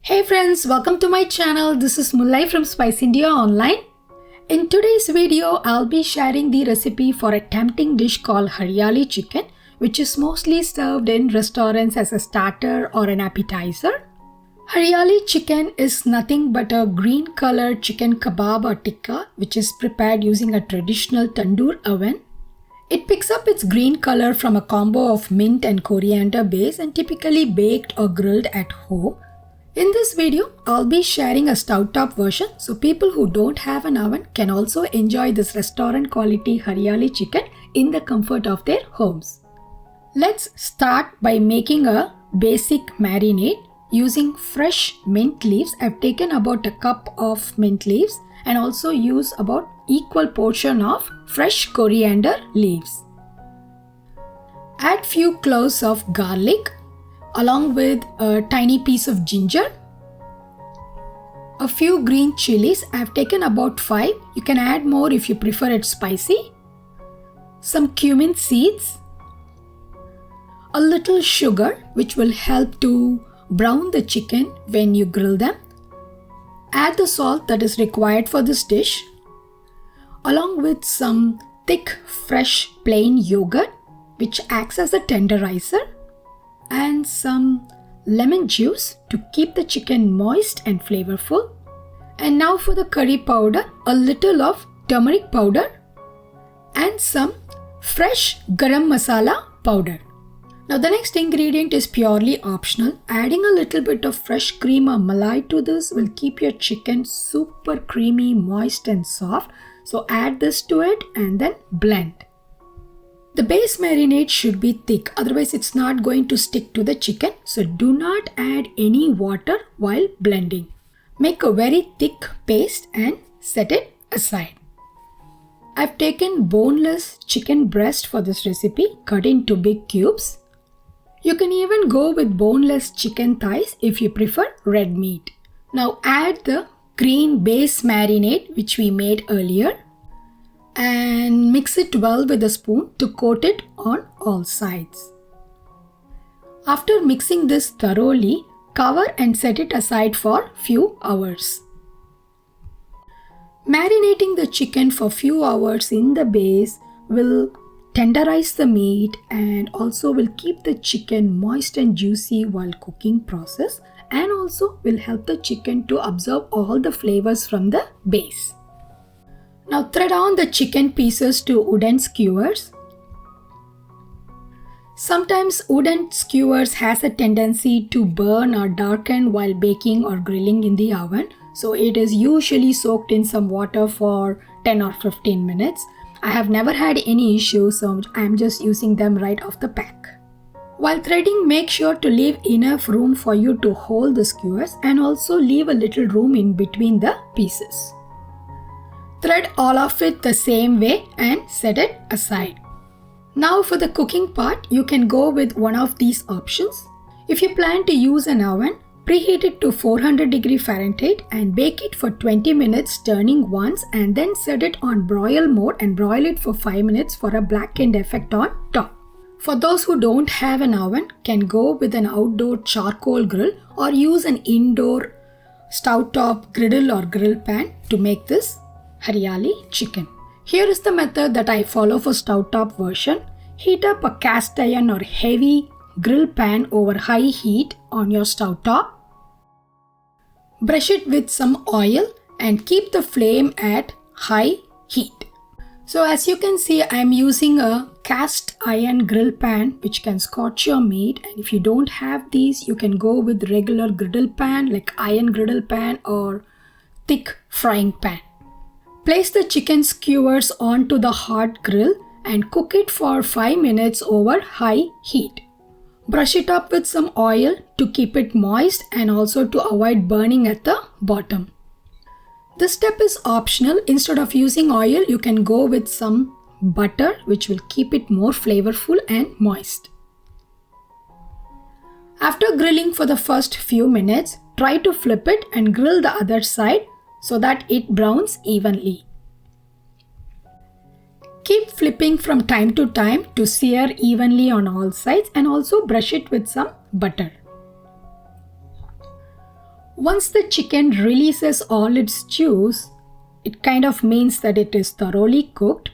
Hey friends, welcome to my channel. This is Mulai from Spiceindiaonline. In today's video, I'll be sharing the recipe for a tempting dish called Hariyali chicken, which is mostly served in restaurants as a starter or an appetizer. Hariyali chicken is nothing but a green colored chicken kebab or tikka, which is prepared using a traditional tandoor oven. It picks up its green color from a combo of mint and coriander base and typically baked or grilled at home. In this video, I'll be sharing a stovetop version so people who don't have an oven can also enjoy this restaurant quality Hariyali chicken in the comfort of their homes. Let's start by making a basic marinade using fresh mint leaves. I've taken about a cup of mint leaves and also use about equal portion of fresh coriander leaves. Add few cloves of garlic along with a tiny piece of ginger, a few green chilies. I've taken about 5. You can add more if you prefer it spicy. Some cumin seeds, a little sugar which will help to brown the chicken when you grill them. Add the salt that is required for this dish, along with some thick fresh plain yogurt which acts as a tenderizer, and some lemon juice to keep the chicken moist and flavorful. And now for the curry powder, a little of turmeric powder and some fresh garam masala powder. Now the next ingredient is purely optional. Adding a little bit of fresh cream or malai to this will keep your chicken super creamy, moist and soft. So add this to it and then blend. The base marinade should be thick, otherwise it's not going to stick to the chicken. So do not add any water while blending. Make a very thick paste and set it aside. I've taken boneless chicken breast for this recipe, cut into big cubes. You can even go with boneless chicken thighs if you prefer red meat. Now add the green base marinade which we made earlier and mix it well with a spoon to coat it on all sides. After mixing this thoroughly, cover and set it aside for few hours. Marinating the chicken for few hours in the base will tenderize the meat and also will keep the chicken moist and juicy while cooking process, and also will help the chicken to absorb all the flavors from the base. Now thread on the chicken pieces to wooden skewers. Sometimes wooden skewers has a tendency to burn or darken while baking or grilling in the oven. So it is usually soaked in some water for 10 or 15 minutes. I have never had any issues, so I'm just using them right off the pack. While threading, make sure to leave enough room for you to hold the skewers and also leave a little room in between the pieces. Thread all of it the same way and set it aside. Now for the cooking part, you can go with one of these options. If you plan to use an oven, preheat it to 400°F and bake it for 20 minutes, turning once, and then set it on broil mode and broil it for 5 minutes for a blackened effect on top. For those who don't have an oven, can go with an outdoor charcoal grill or use an indoor stovetop griddle or grill pan to make this Hariyali chicken. Here is the method that I follow for stovetop version. Heat up a cast iron or heavy grill pan over high heat on your stovetop. Brush it with some oil and keep the flame at high heat. So as you can see, I am using a cast iron grill pan which can scorch your meat, and if you don't have these, you can go with regular griddle pan like iron griddle pan or thick frying pan. Place the chicken skewers onto the hot grill and cook it for 5 minutes over high heat. Brush it up with some oil to keep it moist and also to avoid burning at the bottom. This step is optional. Instead of using oil, you can go with some butter which will keep it more flavorful and moist. After grilling for the first few minutes, try to flip it and grill the other side so that it browns evenly. Keep flipping from time to time to sear evenly on all sides and also brush it with some butter. Once the chicken releases all its juice, it kind of means that it is thoroughly cooked.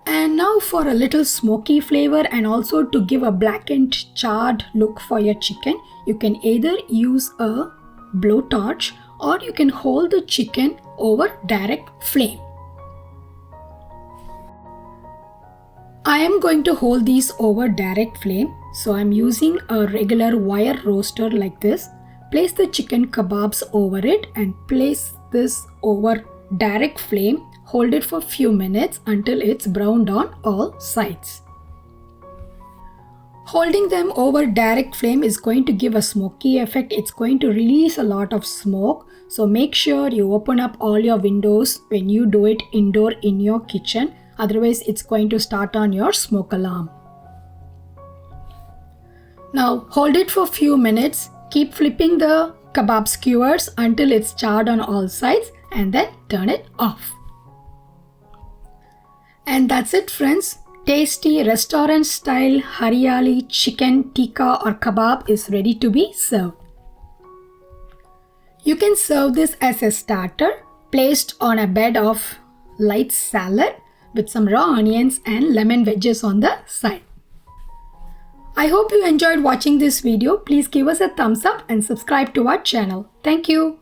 And now for a little smoky flavor and also to give a blackened charred look for your chicken, you can either use a blowtorch or you can hold the chicken over direct flame. I am going to hold these over direct flame, so I'm using a regular wire roaster like this. Place the chicken kebabs over it and place this over direct flame. Hold it for a few minutes until it's browned on all sides. Holding them over direct flame is going to give a smoky effect. It's going to release a lot of smoke. So make sure you open up all your windows when you do it indoor in your kitchen. Otherwise, it's going to start on your smoke alarm. Now hold it for a few minutes. Keep flipping the kebab skewers until it's charred on all sides and then turn it off. And that's it, friends. Tasty restaurant style hariyali chicken tikka or kebab is ready to be served. You can serve this as a starter placed on a bed of light salad with some raw onions and lemon wedges on the side. I hope you enjoyed watching this video. Please give us a thumbs up and subscribe to our channel. Thank you.